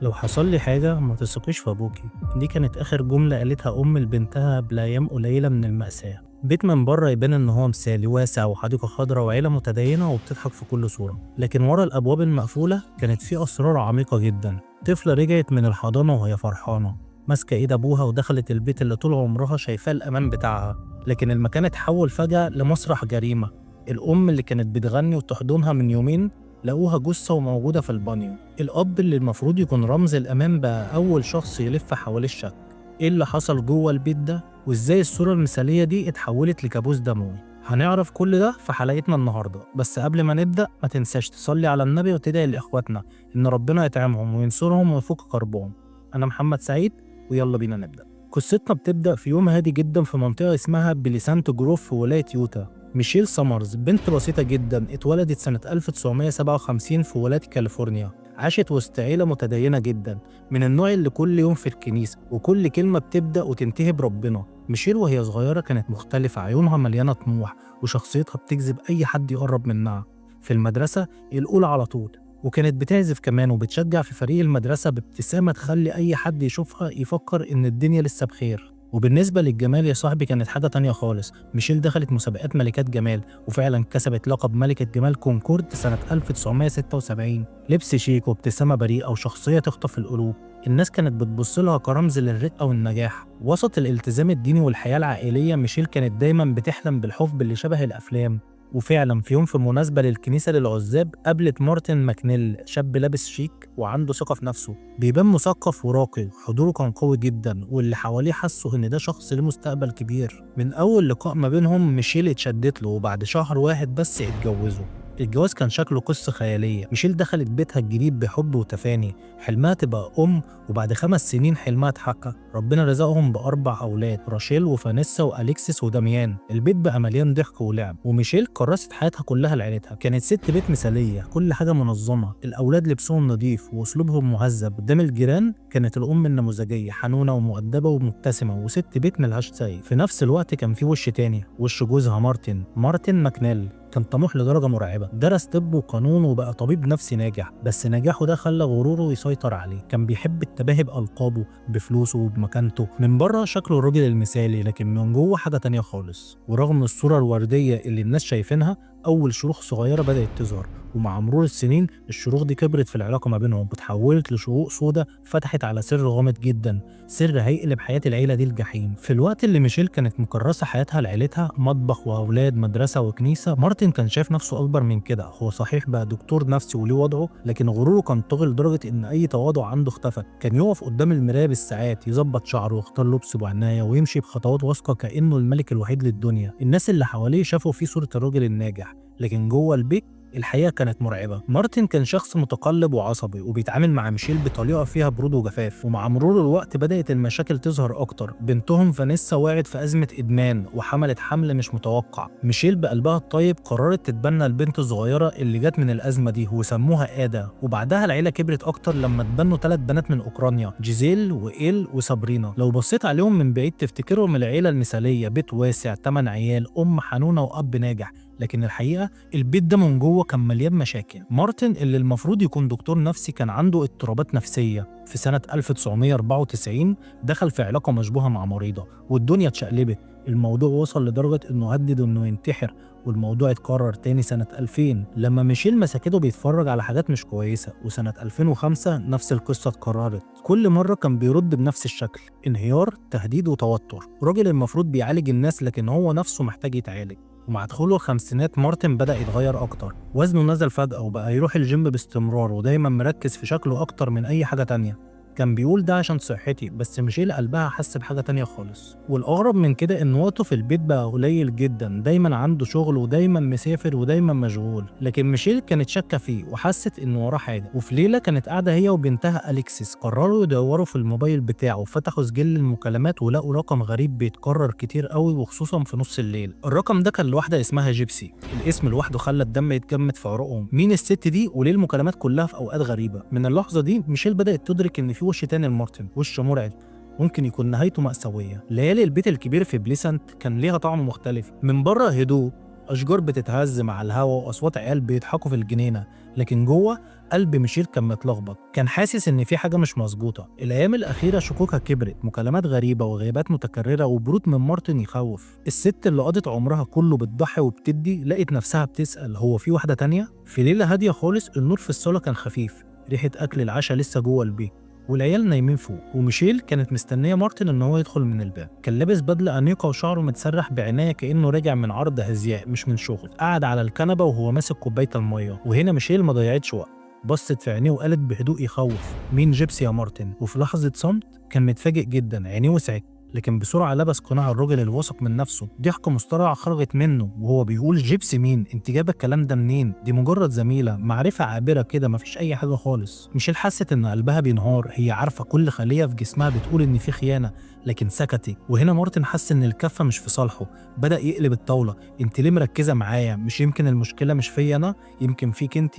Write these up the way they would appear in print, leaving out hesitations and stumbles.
لو حصل لي حاجة ما تثقيش في أبوكي. دي كانت آخر جملة قالتها أم لبنتها قبل أيام قليلة من المأساة. بيت من بره يبان إن هو مثالي واسع وحديقة خضراء وعيلة متدينة وبتضحك في كل صورة، لكن ورا الأبواب المقفولة كانت في أسرار عميقة جدا. طفلة رجعت من الحضانة وهي فرحانة، ماسكة إيد أبوها ودخلت البيت اللي طول عمرها شايفاه الأمان بتاعها، لكن المكان اتحول فجأة لمسرح جريمة. الأم اللي كانت بتغني وتحضنها من يومين لقوها جثة وموجودة في البانيو. الأب اللي المفروض يكون رمز الأمان بقى أول شخص يلف حواليه الشك. إيه اللي حصل جوه البيت ده؟ وإزاي الصورة المثالية دي اتحولت لكابوس دموي؟ هنعرف كل ده في حلقتنا النهاردة، بس قبل ما نبدأ ما تنساش تصلي على النبي وتدعي لإخواتنا إن ربنا يطعمهم وينصرهم ويفك كربهم. أنا محمد سعيد، ويلا بينا نبدأ. قصتنا بتبدأ في يوم هادي جدا في منطقة اسمها بليسانت جروف في ولاية يوتا. ميشيل سامرز بنت بسيطة جدا اتولدت سنة 1957 في ولاية كاليفورنيا. عاشت وسط عيلة متدينة جدا، من النوع اللي كل يوم في الكنيسة وكل كلمة بتبدأ وتنتهي بربنا. ميشيل وهي صغيرة كانت مختلفة، عيونها مليانة طموح وشخصيتها بتجذب أي حد يقرب منها. في المدرسة الأولى على طول، وكانت بتعزف كمان وبتشجع في فريق المدرسة بابتسامة تخلي أي حد يشوفها يفكر إن الدنيا لسه بخير. وبالنسبة للجمال يا صاحبي كانت حاجة تانية خالص. ميشيل دخلت مسابقات ملكات جمال وفعلا كسبت لقب ملكة جمال كونكورد سنة 1976. لبس شيك وابتسامة بريئة وشخصية تخطف القلوب. الناس كانت بتبص لها كرمز للرقة والنجاح. وسط الالتزام الديني والحياة العائلية ميشيل كانت دايما بتحلم بالحب اللي شبه الأفلام. وفعلا في يوم في مناسبة للكنيسة للعزاب قابلت مارتن ماكنيل، شاب لابس شيك وعنده ثقة في نفسه، بيبان مثقف وراقي. حضوره كان قوي جدا واللي حواليه حسوا ان ده شخص له مستقبل كبير. من اول لقاء ما بينهم ميشيل اتشدت له، وبعد شهر واحد بس اتجوزوا. الجواز كان شكله قصة خيالية. ميشيل دخلت بيتها الجديد بحب وتفاني، حلمها تبقى أم، وبعد 5 سنين حلمها اتحقق. ربنا رزقهم بأربع أولاد، راشيل وفانيسا وأليكسيس وداميان. البيت بقى مليان ضحك ولعب، وميشيل كرست حياتها كلها لعيلتها. كانت ست بيت مثالية، كل حاجة منظمة، الأولاد لبسهم نظيف وأسلوبهم مهذب. قدام الجيران كانت الأم النموذجية، حنونة ومؤدبة ومبتسمة وست بيت ملهاش زي. في نفس الوقت كان في وش تاني، وش جوزها مارتن ماكنيل. كان طموح لدرجة مرعبة، درس طب وقانون وبقى طبيب نفسي ناجح، بس نجاحه ده خلى غروره يسيطر عليه. كان بيحب التباهي بألقابه، بفلوسه وبمكانته. من بره شكله الراجل المثالي، لكن من جوه حاجة تانية خالص. ورغم الصورة الوردية اللي الناس شايفينها، أول شروخ صغيرة بدأت تظهر، ومع مرور السنين الشروخ دي كبرت في العلاقة ما بينهم، وتحولت لشقوق سودة فتحت على سر غامض جدا، سر هيقلب حياة العيلة دي الجحيم. في الوقت اللي ميشيل كانت مكرسة حياتها لعيلتها، مطبخ وأولاد مدرسة وكنيسة، مارتن كان شايف نفسه أكبر من كده. هو صحيح بقى دكتور نفسي وليه وضعه، لكن غروره كان طاغي لدرجة إن أي تواضع عنده اختفى. كان يقف قدام المراية بالساعات يظبط شعره ويختار لبسه بعناية ويمشي بخطوات واثقة كأنه الملك الوحيد للدنيا. الناس اللي حواليه شافوا فيه صورة الراجل الناجح، لكن جوه البيت الحقيقة كانت مرعبة. مارتن كان شخص متقلب وعصبي وبيتعامل مع ميشيل بطريقة فيها برود وجفاف، ومع مرور الوقت بدأت المشاكل تظهر أكتر. بنتهم فانيسا وقعت في أزمة إدمان وحملت حمل مش متوقع. ميشيل بقلبها الطيب قررت تتبنى البنت الصغيرة اللي جت من الأزمة دي وسموها آدا. وبعدها العيلة كبرت أكتر لما اتبنوا 3 بنات من أوكرانيا، جيزيل وإيل وسابرينا. لو بصيت عليهم من بعيد تفتكرهم العيلة المثالية، بيت واسع، 8 عيال، أم حنونة وأب ناجح، لكن الحقيقة البيت ده من جوه كان مليان مشاكل. مارتن اللي المفروض يكون دكتور نفسي كان عنده اضطرابات نفسية. في سنة 1994 دخل في علاقة مشبوهة مع مريضة والدنيا اتشقلبت. الموضوع وصل لدرجة انه هدد انه ينتحر، والموضوع اتكرر تاني سنة 2000 لما ميشيل مسكته بيتفرج على حاجات مش كويسة، وسنة 2005 نفس القصة اتكررت. كل مرة كان بيرد بنفس الشكل، انهيار، تهديد وتوتر. راجل المفروض بيعالج الناس لكن هو نفسه محتاج يتعالج. ومع دخوله الخمسينات مارتن بدأ يتغير أكتر، وزنه نزل فجأة وبقى يروح الجيم باستمرار ودايما مركز في شكله أكتر من أي حاجة تانية. كان بيقول ده عشان صحتي، بس ميشيل قلبها حس بحاجة تانية خالص. والأغرب من كده إن وقته في البيت بقى قليل جدا، دايما عنده شغل ودايما مسافر ودايما مشغول. لكن ميشيل كانت شاكة فيه وحست إنه وراه حاجة. وفي ليلة كانت قاعدة هي وبنتها أليكسيس، قرروا يدوروا في الموبايل بتاعه، فتحوا سجل المكالمات ولقوا رقم غريب بيتكرر كتير قوي وخصوصا في نص الليل. الرقم ده كان لواحدة اسمها جيبسي. الاسم لوحده خلى الدم يتجمد في عروقهم. مين الست دي وليه المكالمات كلها في أوقات غريبة؟ من اللحظة دي ميشيل بدأت تدرك إن في وش تاني لمارتن، وش مرعب ممكن يكون نهايته مأساوية. ليالي البيت الكبير في بليسانت كان ليها طعم مختلف. من بره هدوء أشجار بتتهز مع الهوا وأصوات عيال بيضحكوا في الجنينة، لكن جوه قلب ميشيل كان متلخبط، كان حاسس إن في حاجة مش مظبوطة. الأيام الأخيرة شكوكها كبرت، مكالمات غريبة وغيابات متكررة وبرود من مارتن يخوف. الست اللي قضت عمرها كله بتضحي وبتدي لقت نفسها بتسأل هو في واحدة تانية؟ في ليلة هادية خالص النور في الصالة كان خفيف، ريحة أكل العشاء لسه جوه البيت والعيال نايمين فوق، وميشيل كانت مستنية مارتن إن هو يدخل من الباب. كان لابس بدلة أنيقة وشعره متسرح بعناية كأنه راجع من عرض هزياء مش من شغل. قعد على الكنبة وهو ماسك كوباية المية، وهنا ميشيل ما ضيعتش وقت، بصت في عينيه وقالت بهدوء يخوف: مين جيبسي يا مارتن؟ وفي لحظة صمت كان متفاجئ جدا، عينيه وسعت، لكن بسرعة لبس قناع الراجل الواثق من نفسه. ضحكة مصطنعة خرجت منه وهو بيقول: جيبسي مين؟ انت جايبه الكلام ده منين؟ دي مجرد زميلة، معرفة عابرة كده، مفيش أي حاجة خالص. ميشيل حست إن قلبها بينهار، هي عارفة كل خلية في جسمها بتقول إن في خيانة، لكن سكتت. وهنا مارتن حس إن الكفة مش في صالحه، بدأ يقلب الطاولة: انت ليه مركزة معايا؟ مش يمكن المشكلة مش فيا أنا؟ يمكن فيك انت؟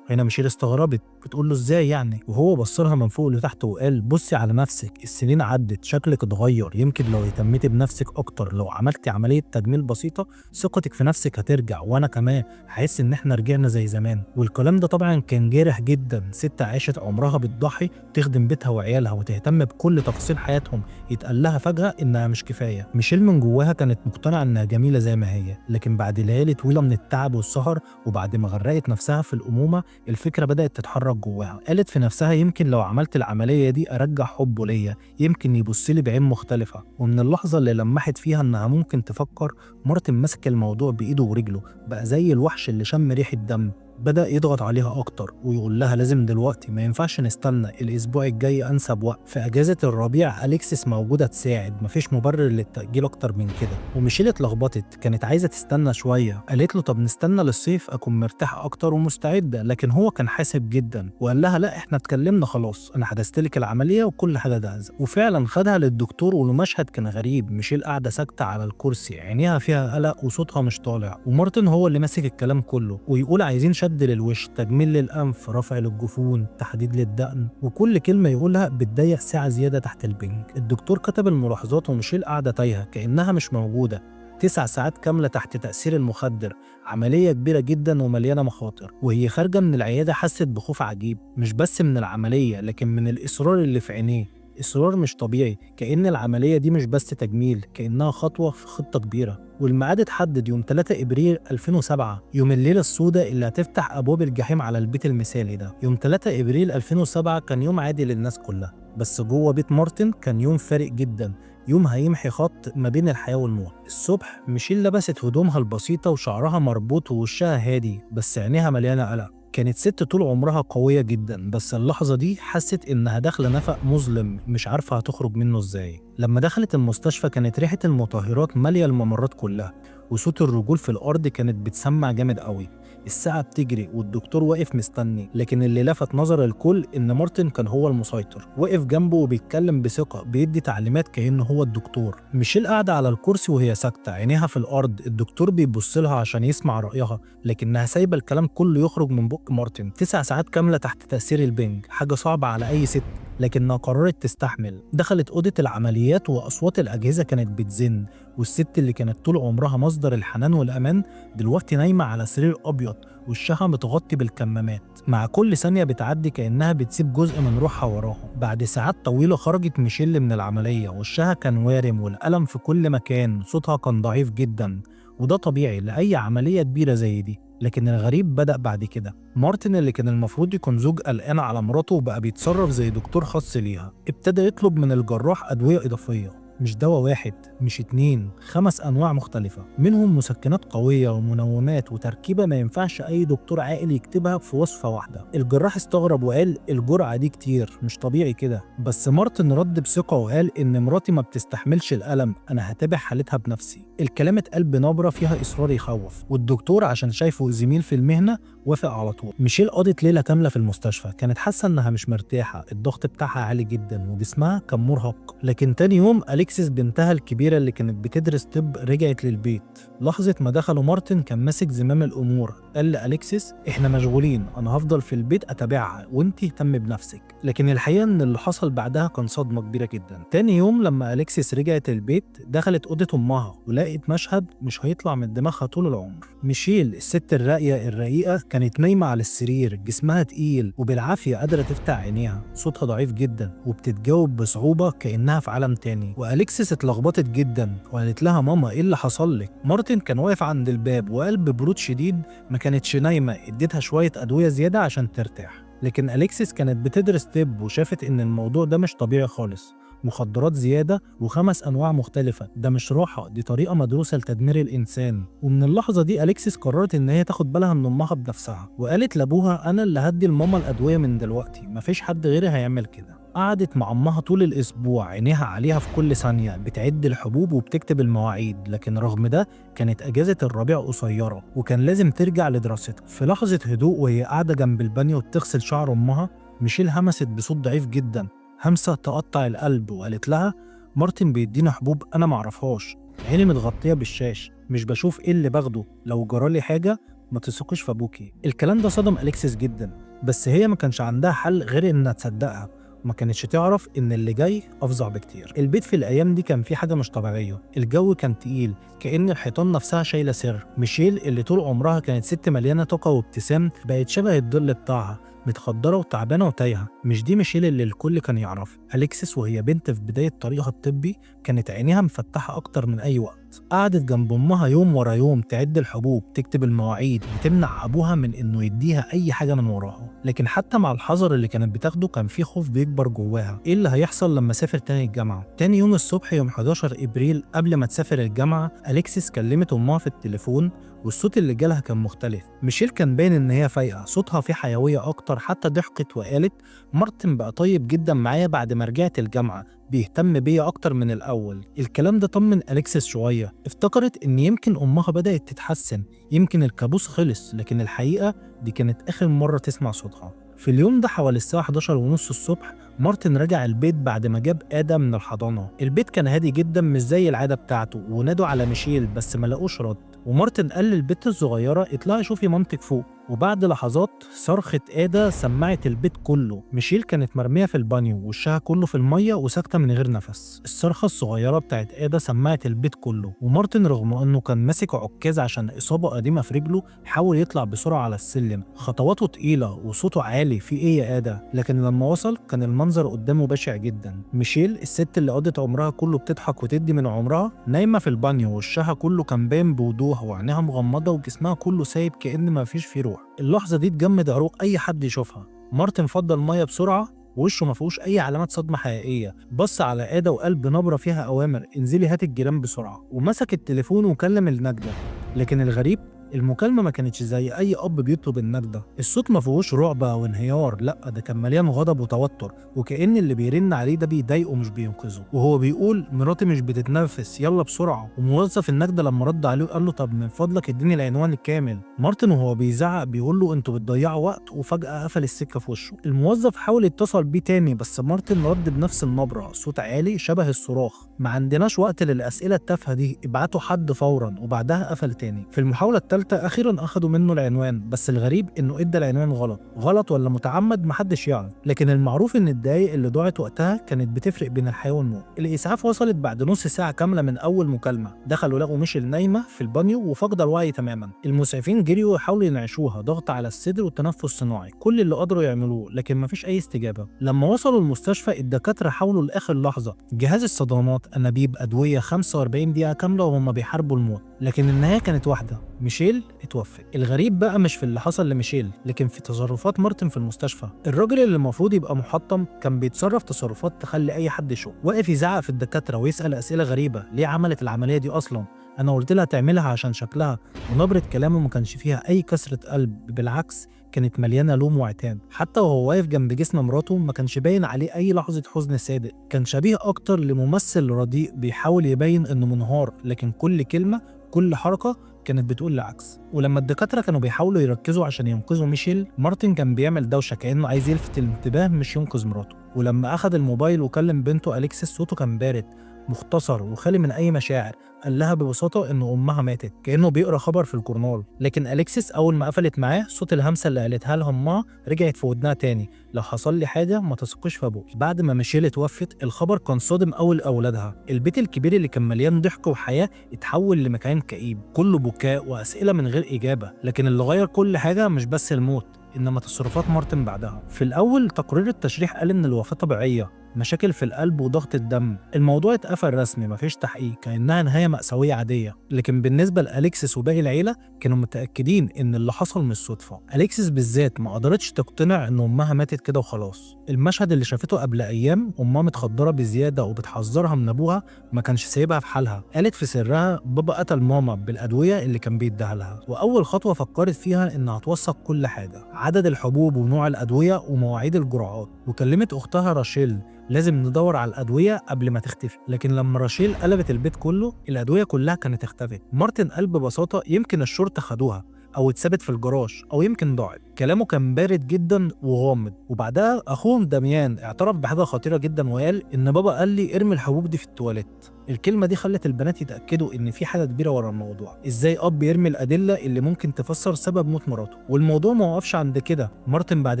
هنا ميشيل استغربت، بتقول له ازاي يعني؟ وهو بص لها من فوق لتحت وقال: بصي على نفسك، السنين عدت، شكلك اتغير، يمكن لو اهتميتي بنفسك اكتر، لو عملتي عمليه تجميل بسيطه، ثقتك في نفسك هترجع، وانا كمان هحس ان احنا رجعنا زي زمان. والكلام ده طبعا كان جارح جدا، ست عاشت عمرها بتضحي، تخدم بيتها وعيالها وتهتم بكل تفاصيل حياتهم، يتقال لها فجاه انها مش كفايه. ميشيل من جواها كانت مقتنعه انها جميله زي ما هي، لكن بعد ليالي طويله من التعب والسهر وبعد ما غرقت نفسها في الامومه، الفكرة بدأت تتحرك جواها. قالت في نفسها: يمكن لو عملت العملية دي أرجع حبه ليا، يمكن يبصلي بعين مختلفة. ومن اللحظة اللي لمحت فيها إنها ممكن تفكر، مارتن مسك الموضوع بإيده ورجله، بقى زي الوحش اللي شم ريحة دم. بدأ يضغط عليها أكتر ويقول لها: لازم دلوقتي، ما ينفعش نستنى، الأسبوع الجاي أنسب وقت، في أجازة الربيع أليكسيس موجودة تساعد، مفيش مبرر للتأجيل أكتر من كده. وميشيل اتلخبطت، كانت عايزة تستنى شوية، قالت له: طب نستنى للصيف أكون مرتاحة أكتر ومستعدة، لكن هو كان حاسب جدا وقال لها: لا إحنا اتكلمنا خلاص، أنا حدثتلك العملية وكل حاجة جاهزة. وفعلا خدها للدكتور، والمشهد كان غريب، ميشيل قاعدة ساكتة على الكرسي، عينيها فيها قلق وصوتها مش طالع، ومارتن هو اللي ماسك الكلام كله ويقول: عايزين شد للوش، تجميل للأنف، رفع للجفون، تحديد للدقن، وكل كلمة يقولها بتضيق ساعة زيادة تحت البنج. الدكتور كتب الملاحظات وميشيل قاعدة تايهة كأنها مش موجودة. 9 ساعات كاملة تحت تأثير المخدر، عملية كبيرة جدا ومليانة مخاطر. وهي خارجة من العيادة حست بخوف عجيب، مش بس من العملية لكن من الإصرار اللي في عينيه، إصرار مش طبيعي، كأن العملية دي مش بس تجميل، كأنها خطوة في خطة كبيرة. والميعاد اتحدد يوم 3 إبريل 2007، يوم الليلة السوداء اللي هتفتح أبواب الجحيم على البيت المثالي ده. يوم 3 إبريل 2007 كان يوم عادي للناس كلها، بس جوه بيت مارتن كان يوم فارق جدا، يوم هيمحي خط ما بين الحياة والموت. الصبح ميشيل لبست هدومها البسيطة وشعرها مربوط ووشها هادي، بس عينيها مليانة قلق. كانت ست طول عمرها قوية جدا، بس اللحظة دي حست إنها داخلة نفق مظلم مش عارفة هتخرج منه إزاي. لما دخلت المستشفى كانت ريحة المطهرات مالية الممرات كلها، وصوت الرجول في الأرض كانت بتسمع جامد قوي. الساعة بتجري والدكتور واقف مستني، لكن اللي لفت نظر الكل إن مارتن كان هو المسيطر، واقف جنبه وبيتكلم بثقة، بيدي تعليمات كأنه هو الدكتور. ميشيل قاعدة على الكرسي وهي ساكتة، عينيها في الأرض، الدكتور بيبص لها عشان يسمع رأيها، لكنها سايبة الكلام كله يخرج من بق مارتن. 9 ساعات كاملة تحت تأثير البنج، حاجة صعبة على أي ست، لكنها قررت تستحمل. دخلت أوضة العمليات وأصوات الأجهزة كانت بتزن، والست اللي كانت طول عمرها مصدر الحنان والأمان دلوقتي نايمة على سرير أبيض، وشها متغطي بالكمامات، مع كل ثانية بتعدي كأنها بتسيب جزء من روحها وراها. بعد ساعات طويلة خرجت ميشيل من العملية، وشها كان وارم والألم في كل مكان، صوتها كان ضعيف جدا، وده طبيعي لأي عملية كبيرة زي دي. لكن الغريب بدأ بعد كده. مارتن اللي كان المفروض يكون زوج قلقان على مراته وبقى بيتصرف زي دكتور خاص ليها، ابتدى يطلب من الجراح أدوية إضافية، مش دواء واحد، مش 2، 5 أنواع مختلفة، منهم مسكنات قوية ومنومات وتركيبة ما ينفعش أي دكتور عاقل يكتبها في وصفة واحدة. الجراح استغرب وقال: الجرعة دي كتير، مش طبيعي كده. بس مارتن رد بثقة وقال: إن مراتي ما بتستحملش الألم، أنا هتابع حالتها بنفسي. الكلام اتقال بنبرة فيها إصرار يخوف، والدكتور عشان شايفه زميل في المهنة وافق على طول. ميشيل قضت ليلة كاملة في المستشفى، كانت حاسة إنها مش مرتاحة، الضغط بتاعها عالي جدا وجسمها كان مرهق. لكن تاني يوم أليكسيس بنتها الكبيرة اللي كانت بتدرس طب رجعت للبيت. لحظة ما دخلوا مارتن كان ماسك زمام الأمور، قال لأليكسيس إحنا مشغولين، أنا هفضل في البيت أتابعها وإنتِ اهتم بنفسك. لكن الحقيقة إن اللي حصل بعدها كان صدمة كبيرة جدا. تاني يوم لما أليكسيس رجعت البيت دخلت أوضة أمها ولقت مشهد مش هيطلع من دماغها طول العمر. ميشيل الست الراقية الرقيقة كانت نايمة على السرير، جسمها تقيل وبالعافية قادرة تفتح عينيها، صوتها ضعيف جدا وبتتجاوب بصعوبة كأنها في عالم تاني. وأليكسيس اتلخبطت جدا وقالت لها ماما إيه اللي حصل لك؟ مارتن كان واقف عند الباب وقال ببرود شديد ما كانتش نايمة، اديتها شوية أدوية زيادة عشان ترتاح. لكن أليكسيس كانت بتدرس طب وشافت إن الموضوع ده مش طبيعي خالص، مخدرات زيادة و5 أنواع مختلفة، ده مش راحة، دي طريقة مدروسة لتدمير الإنسان. ومن اللحظة دي أليكسيس قررت إن هي تاخد بالها من أمها بنفسها، وقالت لأبوها أنا اللي هدي لماما الأدوية من دلوقتي، مفيش حد غيري هيعمل كده. قعدت مع أمها طول الأسبوع، عينيها عليها في كل ثانية، بتعد الحبوب وبتكتب المواعيد، لكن رغم ده كانت أجازة الربيع قصيرة وكان لازم ترجع لدراستها. في لحظة هدوء وهي قاعدة جنب البانيو بتغسل شعر أمها، ميشيل همست بصوت ضعيف جدا، همسة تقطع القلب، وقالت لها مارتن بيدينا حبوب أنا معرفهاش، عيني متغطية بالشاش، مش بشوف إيه اللي باخده، لو جرالي حاجة ما تثقيش في أبوكي. الكلام ده صدم أليكسيس جدا، بس هي ما كانش عندها حل غير إنها تصدقها، ما كانتش تعرف إن اللي جاي أفظع بكتير. البيت في الأيام دي كان فيه حاجة مش طبيعية، الجو كان تقيل كأن الحيطان نفسها شايلة سر. ميشيل اللي طول عمرها كانت ست مليانة طاقة وابتسام بقت شبه الظل بتاعها، متخدرة وتعبانة وتايهة. مش دي ميشيل اللي الكل كان يعرفها. أليكسيس وهي بنت في بداية طريقها الطبي كانت عينيها مفتحة أكتر من أي وقت، قعدت جنب أمها يوم ورا يوم تعد الحبوب، تكتب المواعيد، وتمنع أبوها من إنه يديها أي حاجة من وراها. لكن حتى مع الحذر اللي كانت بتاخده كان في خوف بيكبر جواها، إيه اللي هيحصل لما سافر تاني الجامعة؟ تاني يوم الصبح يوم 11 إبريل قبل ما تسافر الجامعة، أليكسيس كلمت أمها في التليفون والصوت اللي جالها كان مختلف. ميشيل كان باين إن هي فايقة، صوتها فيه حيوية أكتر، حتى ضحكت وقالت مارتن بقى طيب جدا معايا بعد ما رجعت الجامعة، بيهتم بيا أكتر من الأول. الكلام ده طمن أليكسيس شوية، افتكرت إن يمكن أمها بدأت تتحسن، يمكن الكابوس خلص، لكن الحقيقة دي كانت آخر مرة تسمع صوتها. في اليوم ده حوالي الساعة 11:30 الصبح مارتن رجع البيت بعد ما جاب آدم من الحضانة. البيت كان هادي جدا مش زي العادة بتاعته، ونادوا على ميشيل بس ما لقوش رد، ومارتن قال للبت الصغيرة اطلعي شوفي مامتك فوق. وبعد لحظات صرخة آدا سمعت البيت كله. ميشيل كانت مرمية في البانيو وشها كله في المية وساكتة من غير نفس. الصرخة الصغيرة بتاعت آدا سمعت البيت كله، ومارتن رغم انه كان ماسك عكاز عشان إصابة قديمة في رجله حاول يطلع بسرعة على السلم، خطواته تقيلة وصوته عالي في ايه يا آدا، لكن لما وصل كان المنظر قدامه بشع جدا. ميشيل الست اللي قضت عمرها كله بتضحك وتدي من عمرها نايمة في البانيو، وشها كله كان باين بوضوح وعينيها مغمضة وجسمها كله سايب كأن ما فيش فيه روح. اللحظة دي تجمد عروق أي حد يشوفها. مارتن فضل المية بسرعة ووشه ما فيهوش أي علامات صدمة حقيقية، بص على آدا وقال بنبرة فيها أوامر انزلي هات الجيران بسرعة، ومسك التليفون وكلم النجدة. لكن الغريب المكالمة ما كانتش زي أي أب بيطلب النجدة، الصوت ما فيهوش رعب أو انهيار، لأ ده كان مليان غضب وتوتر، وكأن اللي بيرن عليه ده بيضايقه مش بينقذه، وهو بيقول مراتي مش بتتنفس يلا بسرعة. وموظف النجدة لما رد عليه قال له طب من فضلك اديني العنوان الكامل. مارتن وهو بيزعق بيقول له انتوا بتضيعوا وقت، وفجأة قفل السكة في وشه. الموظف حاول يتصل بيه تاني بس مارتن رد بنفس النبرة، صوت عالي شبه الصراخ، ما عندناش وقت للأسئلة التافهة دي، ابعتوا حد فورا. وبعدها قفل تاني. في المحاولة الثالثة أخيرا أخدوا منه العنوان، بس الغريب إنه إدى العنوان غلط ولا متعمد محدش يعرف، لكن المعروف إن الدقايق اللي ضاعت وقتها كانت بتفرق بين الحياة والموت. الإسعاف وصلت بعد نص ساعة كاملة من أول مكالمة، دخلوا لقوا ميشيل نايمة في البانيو وفاقدة الوعي تماما. المسعفين جريوا يحاولوا ينعشوها، ضغط على الصدر والتنفس صناعي، كل اللي قدروا يعملوه، لكن مفيش أي استجابة. لما وصلوا المستشفى الدكاترة حاولوا لآخر لحظة، جهاز الصدمات، أنابيب، أدوية، 45 دقيقة كاملة وهم بيحاربوا الموت، لكن النهاية كانت واحدة، ميشيل اتوفى. الغريب بقى مش في اللي حصل لميشيل، لكن في تصرفات مارتن في المستشفى. الراجل اللي المفروض يبقى محطم كان بيتصرف تصرفات تخلي اي حد يشك، واقف يزعق في الدكاتره ويسال اسئله غريبه، ليه عملت العمليه دي اصلا، انا قلت لها تعملها عشان شكلها. ونبره كلامه ما كانش فيها اي كسره قلب، بالعكس كانت مليانه لوم وعتاب. حتى وهو واقف جنب جسم مراته ما كانش باين عليه اي لحظه حزن صادق، كان شبيه اكتر لممثل رديء بيحاول يبين انه منهار، لكن كل كلمه كل حركه كانت بتقول العكس. ولما الدكاترة كانوا بيحاولوا يركزوا عشان ينقذوا ميشيل، مارتن كان بيعمل دوشة كأنه عايز يلفت الانتباه مش ينقذ مراته. ولما أخد الموبايل وكلم بنته أليكسيس، صوته كان بارد مختصر وخالي من أي مشاعر. قال لها ببساطة إن أمها ماتت، كأنه بيقرأ خبر في الجورنال. لكن أليكسيس أول ما قفلت معاه، صوت الهمسة اللي قالتها لها أمها رجعت في ودنها تاني: لو حصل لي حاجة ما تثقيش في أبوك. بعد ما ميشيل اتوفت، الخبر كان صادم أوي لأولادها. البيت الكبير اللي كان مليان ضحك وحياة اتحول لمكان كئيب كله بكاء وأسئلة من غير إجابة. لكن اللي غير كل حاجة مش بس الموت، إنما تصرفات مارتن بعدها. في الأول تقرير التشريح قال إن الوفاة طبيعية، مشاكل في القلب وضغط الدم. الموضوع اتقفل رسمي، مفيش تحقيق، كأنها نهاية مأساوية عادية. لكن بالنسبة لأليكسيس وباقي العيلة، كانوا متأكدين إن اللي حصل مش صدفة. أليكسيس بالذات ما قدرتش تقتنع إن أمها ماتت كده وخلاص. المشهد اللي شافته قبل أيام أمها متخدرة بزيادة وبتحذرها من أبوها ما كانش سايبها في حالها. قالت في سرها بابا قتل ماما بالأدوية اللي كان بيديها لها. وأول خطوة فكرت فيها إنها توثق كل حاجة: عدد الحبوب ونوع الأدوية ومواعيد الجرعات. وكلمت أختها راشيل: لازم ندور على الأدوية قبل ما تختفي. لكن لما راشيل قلبت البيت كله، الأدوية كلها كانت اختفت. مارتن قال ببساطة: يمكن الشرطة خدوها، أو اتثبت في الجراج، أو يمكن ضاعت. كلامه كان بارد جدا وغامض. وبعدها أخوهم داميان اعترف بحاجة خطيرة جدا وقال إن بابا قال لي ارمي الحبوب دي في التواليت. الكلمة دي خلت البنات يتأكدوا إن في حاجة كبيرة ورا الموضوع. إزاي أب يرمي الأدلة اللي ممكن تفسر سبب موت مراته؟ والموضوع ما وقفش عند كده. مارتن بعد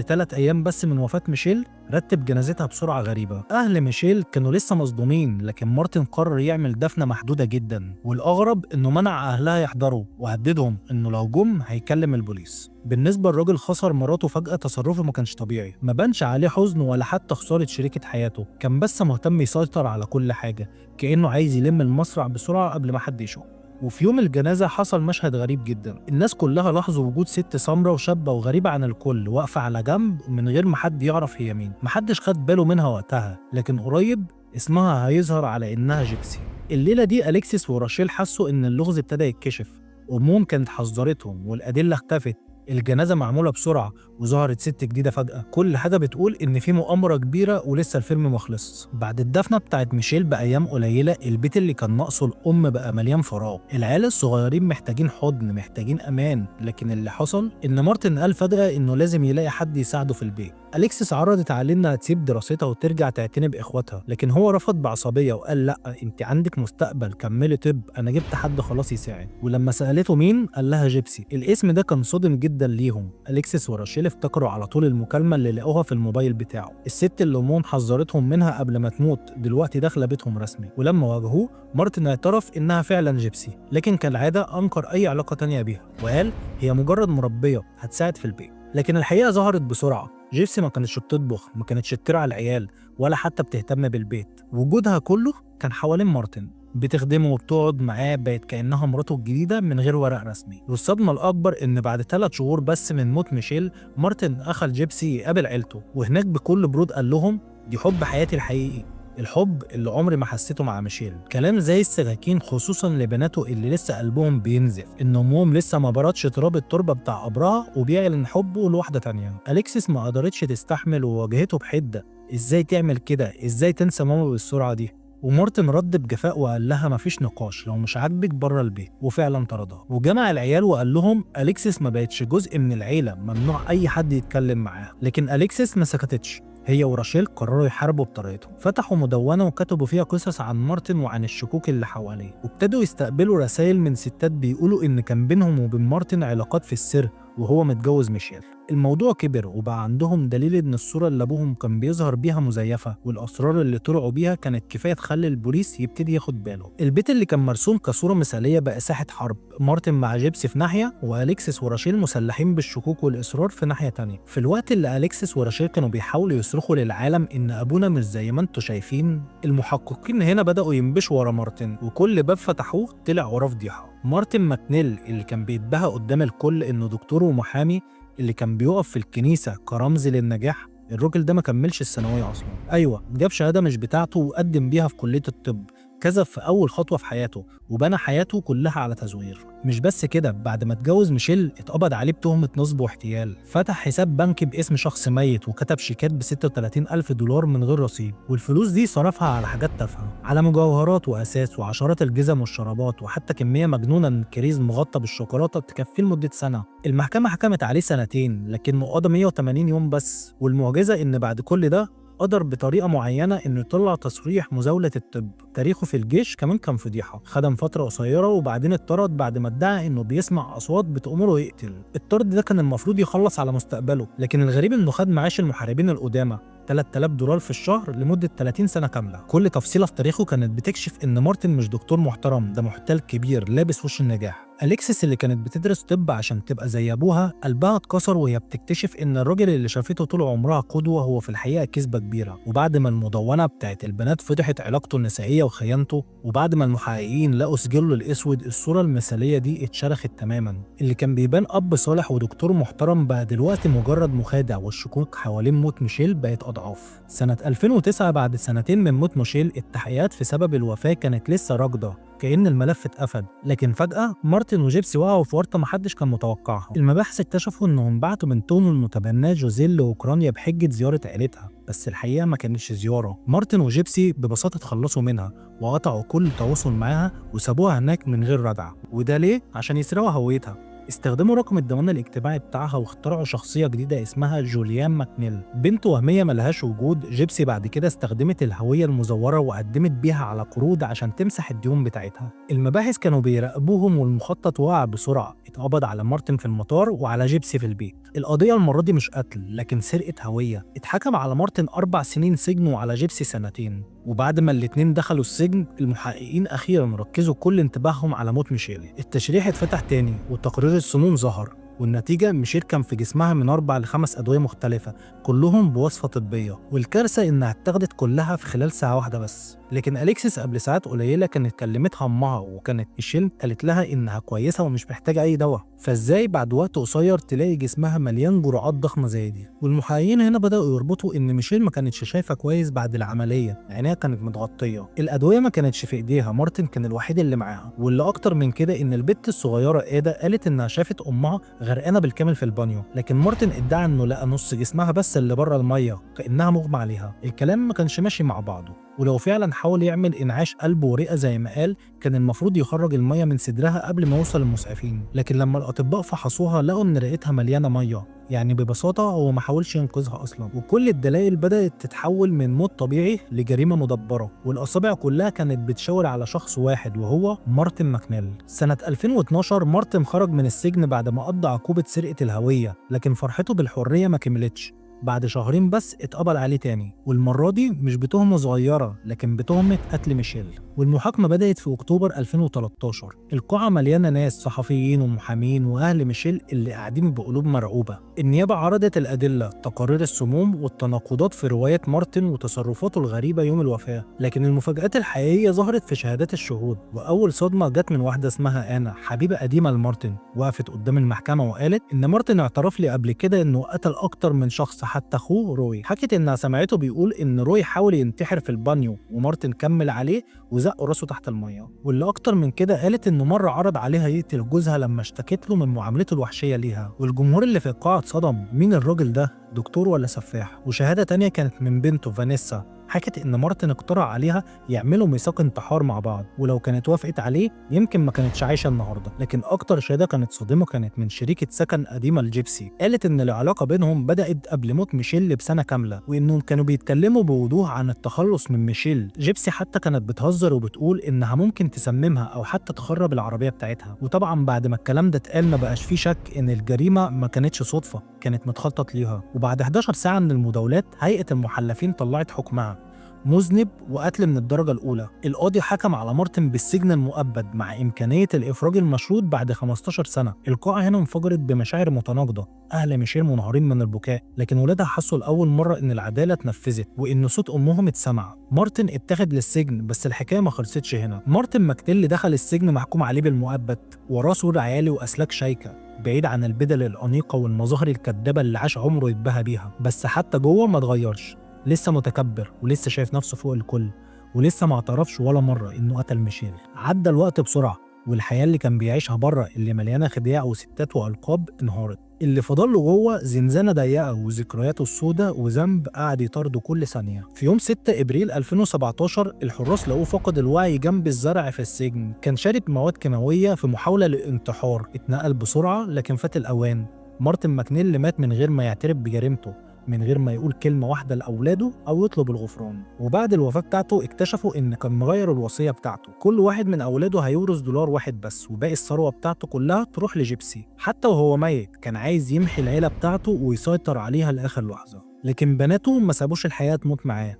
3 أيام بس من وفاة ميشيل رتب جنازتها بسرعة غريبة. أهل ميشيل كانوا لسه مصدومين، لكن مارتن قرر يعمل دفنة محدودة جدا. والأغرب إنه منع أهلها يحضروا وهددهم إنه لو جم هيكلم البوليس. بالنسبة للراجل، خسر مراته فجأة، تصرفه ما كانش طبيعي. ما بانش عليه حزن ولا حتى خسارة شريكة حياته، كان بس مهتم يسيطر على كل حاجة، كأنه عايز يلم المصرع بسرعة قبل ما حد يشوفه. وفي يوم الجنازة حصل مشهد غريب جدا. الناس كلها لاحظوا وجود ست سمرة وشابة وغريبة عن الكل واقفة على جنب من غير ما حد يعرف هي مين. محدش خد باله منها وقتها، لكن قريب اسمها هيظهر على إنها جيبسي. الليلة دي أليكسيس وراشيل حسوا إن اللغز ابتدى يتكشف. أمهم كانت حذرتهم والأدلة اختفت. الجنازة معمولة بسرعة وظهرت ست جديدة فجأة. كل حاجة بتقول إن في مؤامرة كبيرة ولسه الفيلم مخلص. بعد الدفنة بتاعت ميشيل بأيام قليلة، البيت اللي كان ناقصه الأم بقى مليان فراغ. العيال الصغيرين محتاجين حضن، محتاجين أمان. لكن اللي حصل إن مارتن قال فجأة إنه لازم يلاقي حد يساعده في البيت. أليكسيس عرضت عليه إنها تسيب دراستها وترجع تعتني بإخواتها، لكن هو رفض بعصبية وقال: لأ، أنت عندك مستقبل، كملي طب، أنا جبت حد خلاص يساعد. ولما سألته مين، قال لها جيبسي. الاسم ده كان صادم جدا ليهم. أليكسيس وراشيل افتكروا على طول المكالمة اللي لقوها في الموبايل بتاعه. الست اللي أمهم حذرتهم منها قبل ما تموت دلوقتي داخلة بيتهم رسمي. ولما واجهوه، مارتن اعترف إنها فعلا جيبسي، لكن كالعادة أنكر أي علاقة تانية بيها وقال هي مجرد مربية هتساعد في البيت. لكن الحقيقة ظهرت بسرعة. جيبسي ما كانتش بتطبخ، ما كانتش بترعى العيال، ولا حتى بتهتم بالبيت. وجودها كله كان حوالين مارتن، بتخدمه وبتقعد معاه، بقت كأنها مراته الجديدة من غير ورق رسمي. والصدمة الأكبر إن بعد 3 شهور بس من موت ميشيل، مارتن أخذ جيبسي يقابل عيلته، وهناك بكل برود قال لهم: دي حب حياتي الحقيقي، الحب اللي عمري ما حسيته مع ميشيل. كلام زي السكاكين، خصوصا لبناته اللي لسه قلبهم بينزف ان امهم لسه ما بردش تراب التربه بتاع قبرها، وبيعلن حبه لواحده تانية. أليكسيس ما قدرتش تستحمل وواجهته بحده: ازاي تعمل كده؟ ازاي تنسى ماما بالسرعه دي؟ ومارتن رد بجفاء وقال لها: مفيش نقاش، لو مش عاجبك بره البيت. وفعلا طردها وجمع العيال وقال لهم: أليكسيس ما بقتش جزء من العيله، ممنوع اي حد يتكلم معاها. لكن أليكسيس ما سكتتش. هي وراشيل قرروا يحاربوا بطريقتهم. فتحوا مدونة وكتبوا فيها قصص عن مارتن وعن الشكوك اللي حواليه، وابتدوا يستقبلوا رسائل من ستات بيقولوا إن كان بينهم وبين مارتن علاقات في السر وهو متجوز ميشيل. الموضوع كبر وبقى عندهم دليل إن الصورة اللي أبوهم كان بيظهر بيها مزيفة، والأسرار اللي طلعوا بيها كانت كفاية تخلي البوليس يبتدي ياخد باله. البيت اللي كان مرسوم كصورة مثالية بقى ساحة حرب، مارتن مع جيبسي في ناحية، وأليكسيس وراشيل مسلحين بالشكوك والإصرار في ناحية تانية. في الوقت اللي أليكسيس وراشيل كانوا بيحاولوا يصرخوا للعالم إن أبونا مش زي ما انتوا شايفين، المحققين هنا بدأوا ينبشوا ورا مارتن، وكل باب فتحوه طلع وراه فضيحة. مارتن ماكنيل اللي كان بيتباهى قدام الكل إنه دكتور ومحامي، اللي كان بيقف في الكنيسة كرمز للنجاح، الراجل ده ما كملش الثانوية أصلا. أيوة، جاب شهادة مش بتاعته وقدم بيها في كلية الطب، كذب في أول خطوة في حياته وبنى حياته كلها على تزوير. مش بس كده، بعد ما اتجوز ميشيل اتقبض عليه بتهمة نصب واحتيال. فتح حساب بنكي باسم شخص ميت وكتب شيكات ب 36 ألف دولار من غير رصيد، والفلوس دي صرفها على حاجات تافهة، على مجوهرات وأساس وعشرات الجزم والشرابات، وحتى كمية مجنونة من الكريز مغطى بالشوكولاتة تكفيه لمدة سنة. المحكمة حكمت عليه سنتين لكنه قضى 180 يوم بس، والمعجزة إن بعد كل ده قدر بطريقة معينة إنه يطلع تصريح مزاولة الطب. تاريخه في الجيش كمان كان فضيحة، خدم فترة قصيرة وبعدين اتطرد بعد ما ادعى إنه بيسمع أصوات بتأمره يقتل. الطرد ده كان المفروض يخلص على مستقبله، لكن الغريب إنه خد معاش المحاربين القدامى 3000 دولار في الشهر لمدة 30 سنة كاملة. كل تفصيلة في تاريخه كانت بتكشف إن مارتن مش دكتور محترم، ده محتال كبير لابس وش النجاح. أليكسيس اللي كانت بتدرس طب عشان تبقى زي أبوها قلبها اتكسر وهي بتكتشف إن الراجل اللي شافته طول عمرها قدوة هو في الحقيقة كذبة كبيرة. وبعد ما المدونة بتاعت البنات فضحت علاقته النسائية وخيانته، وبعد ما المحققين لقوا سجله الأسود، الصورة المثالية دي اتشرخت تماما. اللي كان بيبان أب صالح ودكتور محترم بقى دلوقتي مجرد مخادع، والشكوك حوالين موت ميشيل بقت أضعاف. سنة 2009 بعد سنتين من موت ميشيل، التحقيقات في سبب الوفاة كانت لسه راكدة، كأن الملف اتقفل. لكن فجأة مارتن وجيبسي وقعوا في ورطة محدش كان متوقعها. المباحث اكتشفوا انهم بعتوا بنتهم المتبناه جوزيل لأوكرانيا بحجة زيارة عيلتها، بس الحقيقة ما كانتش زيارة. مارتن وجيبسي ببساطة اتخلصوا منها وقطعوا كل تواصل معاها وسابوها هناك من غير ردع. وده ليه؟ عشان يسرقوا هويتها. استخدموا رقم الضمان الاجتماعي بتاعها واخترعوا شخصية جديدة اسمها جوليان ماكنيل، بنت وهمية ملهاش وجود. جيبسي بعد كده استخدمت الهوية المزورة وقدمت بيها على قروض عشان تمسح الديون بتاعتها. المباحث كانوا بيراقبوهم والمخطط وقع بسرعة. اتقبض على مارتن في المطار وعلى جيبسي في البيت. القضية المرة دي مش قتل لكن سرقة هوية. اتحكم على مارتن 4 سنين سجن وعلى جيبسي 2 سنين. وبعد ما الاتنين دخلوا السجن، المحققين أخيرا ركزوا كل انتباههم على موت ميشيل. التشريح اتفتح تاني وتقرير السموم ظهر، والنتيجة ميشيل كان في جسمها من 4 ل5 أدوية مختلفة كلهم بوصفة طبية، والكارثة إنها اتاخدت كلها في خلال ساعة واحدة بس. لكن أليكسيس قبل ساعات قليلة كانت كلمتها أمها، وكانت ميشيل قالت لها إنها كويسة ومش محتاجة أي دواء. فإزاي بعد وقت قصير تلاقي جسمها مليان جرعات ضخمة زي دي؟ والمحققين هنا بدأوا يربطوا إن ميشيل ما كانتش شايفة كويس بعد العملية، عينيها كانت متغطية، الأدوية ما كانتش في إيديها، مارتن كان الوحيد اللي معاها. واللي أكتر من كده إن البت الصغيرة إيدا قالت إنها شافت أمها غرقانة بالكامل في البانيو، لكن مارتن ادعى إنه لقى نص جسمها بس اللي بره المية كأنها مغمى عليها. الكلام ما كانش ماشي مع بعضه، ولو فعلا حاول يعمل انعاش قلب ورئه زي ما قال، كان المفروض يخرج الميه من صدرها قبل ما يوصل للمسعفين. لكن لما الاطباء فحصوها لقوا ان رئتها مليانه ميه، يعني ببساطه هو ما حاولش ينقذها اصلا. وكل الدلائل بدات تتحول من موت طبيعي لجريمه مدبره، والاصابع كلها كانت بتشاور على شخص واحد وهو مارتن ماكنيل. سنه 2012 مارتن خرج من السجن بعد ما قضى عقوبه سرقه الهويه، لكن فرحته بالحريه ما كملتش. بعد شهرين بس اتقبض عليه تاني، والمرة دي مش بتهمة صغيرة لكن بتهمة قتل ميشيل. والمحاكمة بدأت في أكتوبر 2013. القاعة مليانة ناس، صحفيين ومحامين وأهل ميشيل اللي قاعدين بقلوب مرعوبة. النيابة عرضت الأدلة، تقارير السموم والتناقضات في رواية مارتن وتصرفاته الغريبة يوم الوفاة، لكن المفاجآت الحقيقية ظهرت في شهادات الشهود. وأول صدمة جت من واحدة اسمها آنا، حبيبة قديمة لمارتن، وقفت قدام المحكمة وقالت إن مارتن اعترف لي قبل كده إنه قتل أكتر من شخص، حتى أخوه روي. حكت إنها سمعته بيقول إن روي حاول ينتحر في البانيو ومارتن كمل عليه وزق راسه تحت المية. واللي أكتر من كده قالت إنه مرة عرض عليها يقتل جوزها لما اشتكت له من معاملته الوحشية ليها. والجمهور اللي في القاعة اتصدم، مين الراجل ده؟ دكتور ولا سفاح؟ وشهادة تانية كانت من بنته فانيسا، حكت إن مارتن اقترح عليها يعملوا ميثاق انتحار مع بعض، ولو كانت وافقت عليه يمكن ما كانتش عايشة النهاردة. لكن أكتر شهادة كانت صادمة كانت من شريكة سكن قديمة لجيبسي، قالت إن العلاقة بينهم بدأت قبل موت ميشيل بسنة كاملة، وإنهم كانوا بيتكلموا بوضوح عن التخلص من ميشيل. جيبسي حتى كانت بتهزر وبتقول إنها ممكن تسممها أو حتى تخرب العربية بتاعتها. وطبعا بعد ما الكلام ده اتقال ما بقاش فيه شك إن الجريمة ما كانتش صدفة، كانت متخطط ليها. وبعد 11 ساعة من المداولات، هيئة المحلفين طلعت حكمها مذنب وقتل من الدرجة الأولى. القاضي حكم على مارتن بالسجن المؤبد مع إمكانية الإفراج المشروط بعد 15 سنة. القاعة هنا انفجرت بمشاعر متناقضة، أهل ميشيل منهارين من البكاء، لكن ولادها حسوا لأول مرة إن العدالة اتنفذت وإن صوت أمهم اتسمع. مارتن اتاخد للسجن، بس الحكاية ما خلصتش هنا. مارتن ماكنيل دخل السجن محكوم عليه بالمؤبد، وراه سور عيالي وأسلاك شيكة، بعيد عن البدل الأنيقة والمظاهر الكدابة اللي عاش عمره يتباهى بيها. بس حتى جوه ما اتغيرش، لسه متكبر ولسه شايف نفسه فوق الكل. ولسه ما اعترفش ولا مرة إنه قتل ميشيل. عدى الوقت بسرعة، والحياة اللي كان بيعيشها بره اللي مليانة خداع وستات وألقاب انهارت. اللي فضل له جوه زنزانة ضيقة وذكرياته السوداء وذنب قعد يطارده كل ثانية. في يوم 6 إبريل 2017 الحراس لقوه فقد الوعي جنب الزرع في السجن، كان شارب مواد كيماوية في محاولة للانتحار، اتنقل بسرعة لكن فات الأوان. مارتن ماكنيل مات من غير ما يعترف بجريمته، من غير ما يقول كلمة واحدة لأولاده أو يطلب الغفران. وبعد الوفاة بتاعته اكتشفوا إن كان مغير الوصية بتاعته، كل واحد من أولاده هيورث دولار واحد بس، وباقي الثروة بتاعته كلها تروح لجيبسي. حتى وهو ميت كان عايز يمحي العيلة بتاعته ويسيطر عليها لآخر لحظة. لكن بناته ما سابوش الحياة تموت معاه.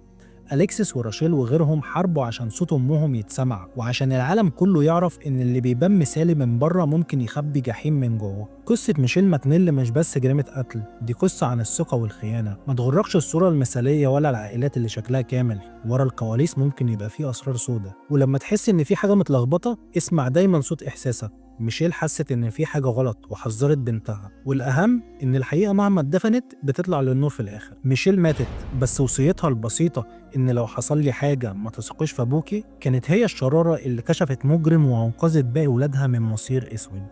أليكسيس وراشيل وغيرهم حاربوا عشان صوت أمهم يتسمع، وعشان العالم كله يعرف إن اللي بيبان مثالي من بره ممكن يخبي جحيم من جوه. قصة ميشيل ماكنيل مش بس جريمة قتل، دي قصة عن الثقة والخيانة. ما تغركش الصورة المثالية ولا العائلات اللي شكلها كامل، ورا الكواليس ممكن يبقى فيه أسرار سودة. ولما تحس إن في حاجة متلخبطة اسمع دايما صوت إحساسك. ميشيل حست إن في حاجة غلط وحذرت بنتها، والأهم إن الحقيقة مهما اتدفنت بتطلع للنور في الآخر. ميشيل ماتت بس وصيتها البسيطة إن لو حصل لي حاجة ما تثقيش في أبوكي كانت هي الشرارة اللي كشفت مجرم وأنقذت باقي ولادها من مصير أسود.